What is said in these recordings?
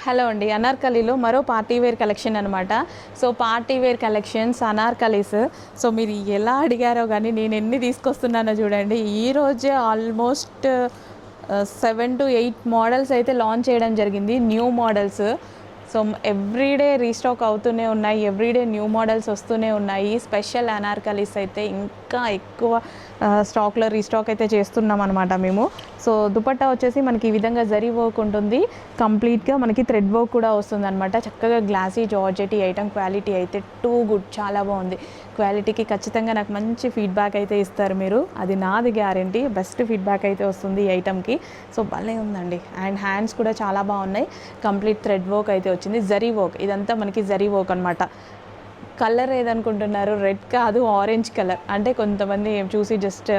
Hello అండి, అనార్కలీలో మరో పార్టీ వేర్ కలెక్షన్ అనమాట. So party wear collections anarkalis. So మీరు ఎలా అడిగారో కానీ నేను ఎన్ని తీసుకొస్తున్నానో చూడండి. ఈరోజే ఆల్మోస్ట్ 7 to 8 మోడల్స్ అయితే లాంచ్ చేయడం జరిగింది, new models. So everyday restock అవుతూనే ఉన్నాయి, ఎవ్రీడే న్యూ మోడల్స్ వస్తూనే ఉన్నాయి. స్పెషల్ అనార్కలీస్ అయితే ఇంకా ఎక్కువ స్టాక్లో రీస్టాక్ అయితే చేస్తున్నాం అనమాట మేము. సో దుపట్టా వచ్చేసి మనకి ఈ విధంగా జరీ వర్క్ ఉంటుంది, కంప్లీట్గా మనకి థ్రెడ్ వర్క్ కూడా వస్తుంది అనమాట. చక్కగా గ్లాసీ జార్జెటీ ఐటమ్, క్వాలిటీ అయితే టూ గుడ్, చాలా బాగుంది. క్వాలిటీకి ఖచ్చితంగా నాకు మంచి ఫీడ్బ్యాక్ అయితే ఇస్తారు మీరు, అది నాది గ్యారంటీ. బెస్ట్ ఫీడ్బ్యాక్ అయితే వస్తుంది ఈ ఐటమ్కి. సో భలే ఉందండి. అండ్ హ్యాండ్స్ కూడా చాలా బాగున్నాయి, కంప్లీట్ థ్రెడ్ వర్క్ అయితే వచ్చింది, జరీ వర్క్. ఇదంతా మనకి జరీ వర్క్ అనమాట. కలర్ ఏదనుకుంటున్నారు, రెడ్ కాదు, ఆరెంజ్ కలర్. అంటే కొంతమంది చూసి జస్ట్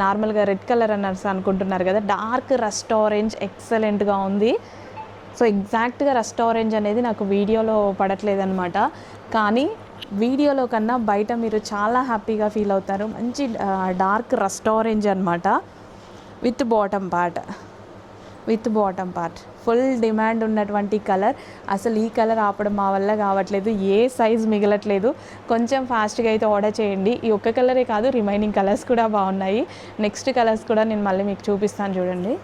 నార్మల్గా రెడ్ కలర్ అన్నారు అనుకుంటున్నారు కదా, డార్క్ రస్ట్ ఆరెంజ్ ఎక్సలెంట్గా ఉంది. సో ఎగ్జాక్ట్గా రస్ట్ ఆరెంజ్ అనేది నాకు వీడియోలో పడట్లేదన్నమాట, కానీ వీడియోలో కన్నా బయట మీరు చాలా హ్యాపీగా ఫీల్ అవుతారు. మంచి డార్క్ రస్ట్ ఆరెంజ్ అనమాట, with bottom part full demand ఉన్నటువంటి కలర్. అసలు ఈ కలర్ ఆపడం మా వల్ల కావట్లేదు, ఏ సైజ్ మిగలట్లేదు. కొంచెం ఫాస్ట్గా అయితే ఆర్డర్ చేయండి. ఈ ఒక్క కలరే కాదు, రిమైనింగ్ కలర్స్ కూడా బాగున్నాయి. నెక్స్ట్ కలర్స్ కూడా నేను మళ్ళీ మీకు చూపిస్తాను చూడండి.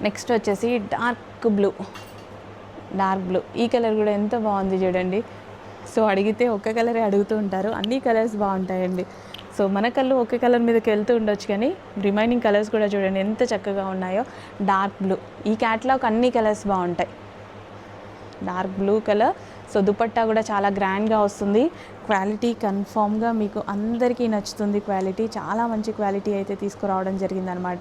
నెక్స్ట్ వచ్చేసి డార్క్ బ్లూ. ఈ కలర్ కూడా ఎంత బాగుంది చూడండి. సో అడిగితే ఒక్క కలరే అడుగుతూ ఉంటారు, అన్ని కలర్స్ బాగుంటాయండి. సో మన కళ్ళు ఒకే కలర్ మీదకి వెళ్తూ ఉండొచ్చు, కానీ రిమైనింగ్ కలర్స్ కూడా చూడండి ఎంత చక్కగా ఉన్నాయో. డార్క్ బ్లూ, ఈ క్యాట్లాగ్ అన్ని కలర్స్ బాగుంటాయి. Dark blue colour. So dupatta కూడా చాలా గ్రాండ్గా వస్తుంది. క్వాలిటీ కన్ఫామ్గా మీకు అందరికీ నచ్చుతుంది. క్వాలిటీ చాలా మంచి క్వాలిటీ అయితే తీసుకురావడం జరిగిందనమాట.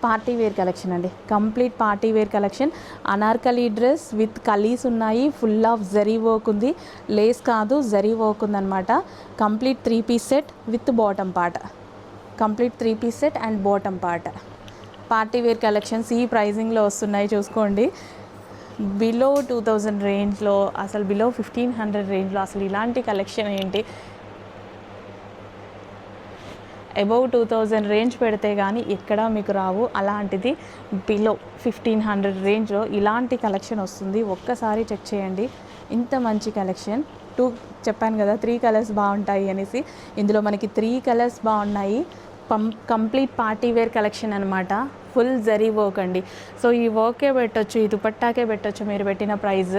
పార్టీ వేర్ కలెక్షన్ అండి, complete party wear collection. Anarkali dress with కలీస్ ఉన్నాయి, ఫుల్ ఆఫ్ జరీ వర్క్ ఉంది, లేస్ కాదు జరీ వర్క్ ఉందన్నమాట. Complete 3-piece set with bottom part, and bottom part. Party wear collections ఈ ప్రైజింగ్లో వస్తున్నాయి చూసుకోండి. బిలో 2000 రేంజ్లో, అసలు బిలో 1500 రేంజ్లో అసలు ఇలాంటి కలెక్షన్ ఏంటి? అబౌవ్ 2000 రేంజ్ పెడితే కానీ ఎక్కడా మీకు రావు. అలాంటిది బిలో 1500 రేంజ్లో ఇలాంటి కలెక్షన్ వస్తుంది. ఒక్కసారి చెక్ చేయండి, ఇంత మంచి కలెక్షన్. చెప్పాను కదా 3 కలర్స్ బాగుంటాయి అనేసి, ఇందులో మనకి 3 కలర్స్ బాగున్నాయి. కంప్లీట్ పార్టీ వేర్ కలెక్షన్ అనమాట. ఫుల్ జరీ వర్క్ అండి. సో ఈ వర్కే పెట్టొచ్చు, ఈ దుపట్టాకే పెట్టొచ్చు మీరు పెట్టిన ప్రైస్.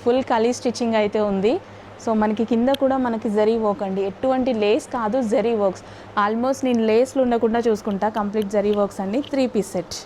ఫుల్ కలీ స్టిచ్చింగ్ అయితే ఉంది. సో మనకి కింద కూడా మనకి జరీ వర్క్ అండి, ఎటువంటి లేస్ కాదు, జరీ వర్క్స్. ఆల్మోస్ట్ నేను లేస్లు ఉండకుండా చూసుకుంటా. కంప్లీట్ జరీ వర్క్స్ అండి, 3-piece సెట్.